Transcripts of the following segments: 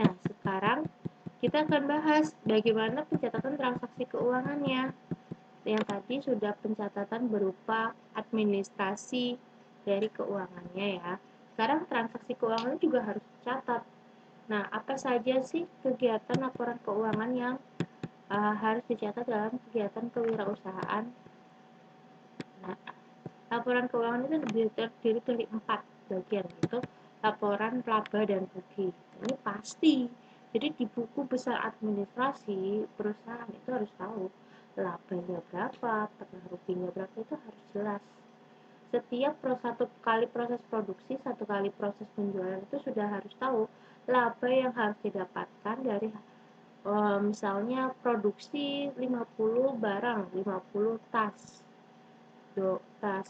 Nah, sekarang kita akan bahas bagaimana pencatatan transaksi keuangannya. Yang tadi sudah pencatatan berupa administrasi dari keuangannya ya. Sekarang transaksi keuangan juga harus dicatat. Nah, apa saja sih kegiatan laporan keuangan yang harus dicatat dalam kegiatan kewirausahaan? Nah, laporan keuangan itu terdiri dari 4 bagian, yaitu laporan laba dan rugi. Ini pasti. Jadi di buku besar administrasi perusahaan itu harus tahu labanya berapa, tengah ruginya berapa, itu harus jelas. Setiap satu kali proses produksi, satu kali proses penjualan itu sudah harus tahu laba yang harus didapatkan dari misalnya produksi 50 barang, 50 tas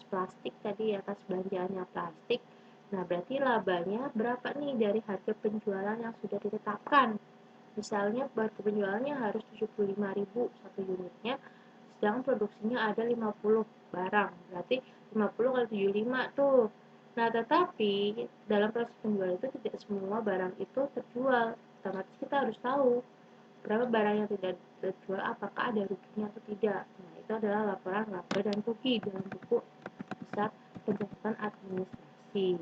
plastik tadi ya, tas belanjaannya plastik. Nah, berarti labanya berapa nih dari harga penjualan yang sudah ditetapkan? Misalnya harga penjualannya harus 75.000 satu unitnya, sedangkan produksinya ada 50 barang. Berarti 50 kali 75 tuh. Nah, tetapi dalam proses penjualan itu tidak semua barang itu terjual. Otomatis kita harus tahu berapa barang yang tidak terjual, apakah ada ruginya atau tidak. Nah, itu adalah laporan laba dan rugi dalam buku besar pencatatan administrasi.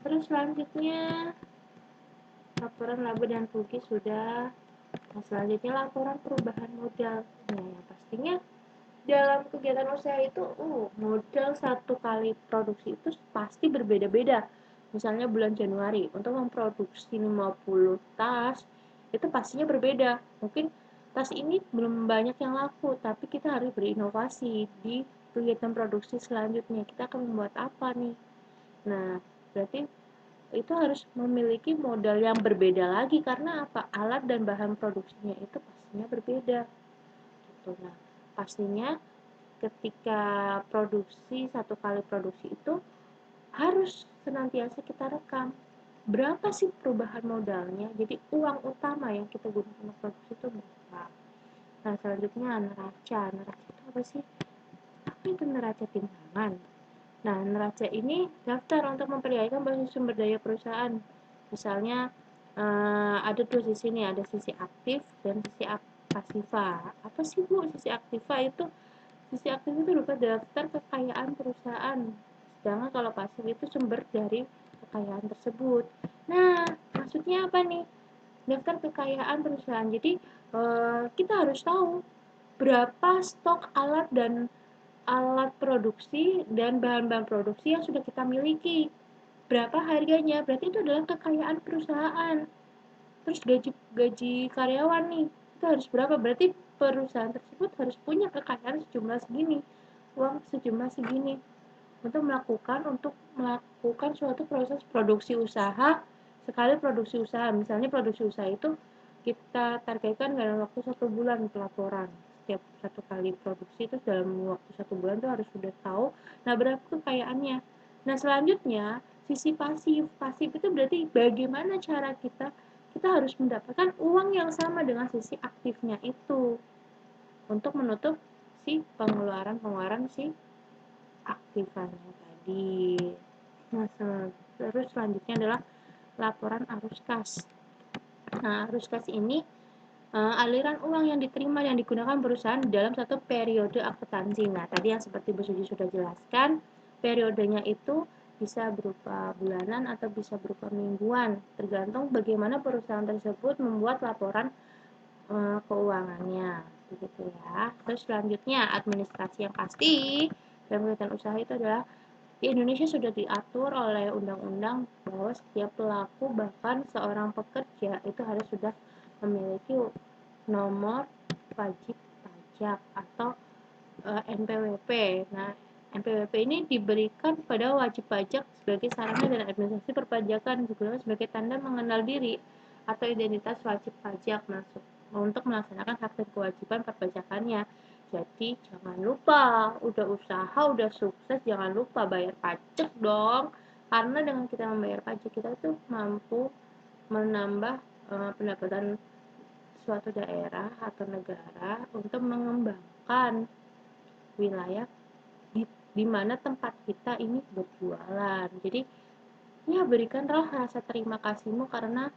Terus selanjutnya laporan laba dan rugi sudah. Nah, selanjutnya laporan perubahan modal. Nah, yang pastinya dalam kegiatan usaha itu modal satu kali produksi itu pasti berbeda-beda. Misalnya bulan Januari untuk memproduksi 50 tas itu pastinya berbeda. Mungkin tas ini belum banyak yang laku, tapi kita harus berinovasi di kegiatan produksi selanjutnya. Kita akan membuat apa nih? Nah, berarti itu harus memiliki modal yang berbeda lagi karena apa? Alat dan bahan produksinya itu pastinya berbeda. Gitu. Nah, pastinya ketika produksi, satu kali produksi itu harus senantiasa kita rekam berapa sih perubahan modalnya, jadi uang utama yang kita gunakan untuk produksi itu berapa. Nah, selanjutnya neraca itu apa sih? Apa itu neraca timbangan? Nah, neraca ini daftar untuk memperlihatkan bahwa sumber daya perusahaan. Misalnya ada dua sisi nih, ada sisi aktif dan sisi pasiva. Apa sih Bu sisi aktiva itu? Sisi aktif itu berupa daftar kekayaan perusahaan. Sedangkan kalau pasif itu sumber dari kekayaan tersebut. Nah, maksudnya apa nih? Daftar kekayaan perusahaan. Jadi, kita harus tahu berapa stok alat produksi dan bahan-bahan produksi yang sudah kita miliki. Berapa harganya? Berarti itu adalah kekayaan perusahaan. Terus gaji karyawan nih, itu harus berapa? Berarti perusahaan tersebut harus punya kekayaan sejumlah segini, uang sejumlah segini untuk melakukan suatu proses produksi usaha. Sekali produksi usaha, misalnya produksi usaha itu kita targetkan dalam waktu 1 bulan pelaporan. Setiap satu kali produksi itu dalam waktu 1 bulan itu harus sudah tahu nah berapa kekayaannya. Nah, selanjutnya sisi pasif itu berarti bagaimana cara kita harus mendapatkan uang yang sama dengan sisi aktifnya itu untuk menutup si pengeluaran si aktifannya tadi. Nah, terus selanjutnya adalah laporan arus kas. Nah, arus kas ini aliran uang yang diterima dan digunakan perusahaan dalam satu periode akuntansi. Nah, tadi yang seperti Bu Suji sudah jelaskan, periodenya itu bisa berupa bulanan atau bisa berupa mingguan, tergantung bagaimana perusahaan tersebut membuat laporan keuangannya, begitu ya. Terus selanjutnya administrasi yang pasti dalam kegiatan usaha itu adalah di Indonesia sudah diatur oleh undang-undang bahwa setiap pelaku bahkan seorang pekerja itu harus sudah memiliki nomor wajib pajak atau NPWP. Nah, NPWP ini diberikan pada wajib pajak sebagai sarana dan administrasi perpajakan juga sebagai tanda mengenal diri atau identitas wajib pajak untuk melaksanakan hak dan kewajiban perpajakannya. Jadi jangan lupa, udah usaha, udah sukses, jangan lupa bayar pajak dong. Karena dengan kita membayar pajak kita itu mampu menambah pendapatan suatu daerah atau negara untuk mengembangkan wilayah di mana tempat kita ini berjualan. Jadi ya berikanlah rasa terima kasihmu karena